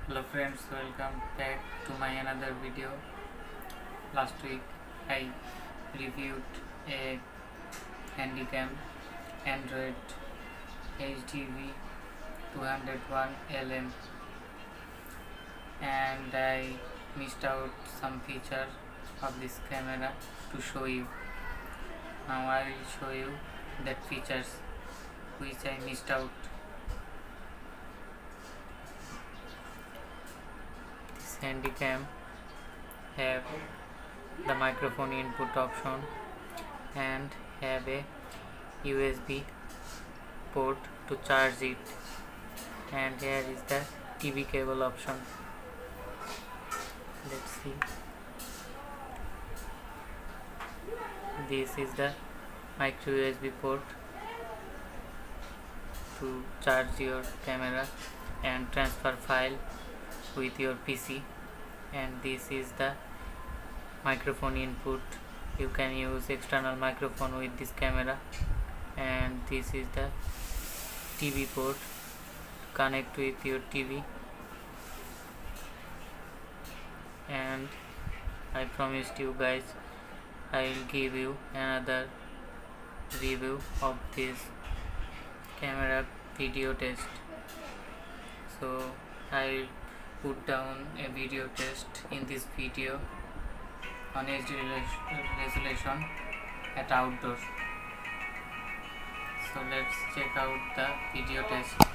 Hello friends, welcome back to my another video. Last week I reviewed a handycam Android HDV 201 LM and I missed out some feature of this camera to show you. Now I will show you that features which I missed out. This handycam have the microphone input option and have a USB port to charge it, and here is the TV cable option. Let's see. This is the micro USB port to charge your camera and transfer file with your PC, and this is the microphone input. You can use external microphone with this camera, and this is the TV port to connect with your TV. And I promised you guys I will give you another review of this camera video test. So I will put down a video test in this video on HD resolution at outdoor. So let's check out the video test.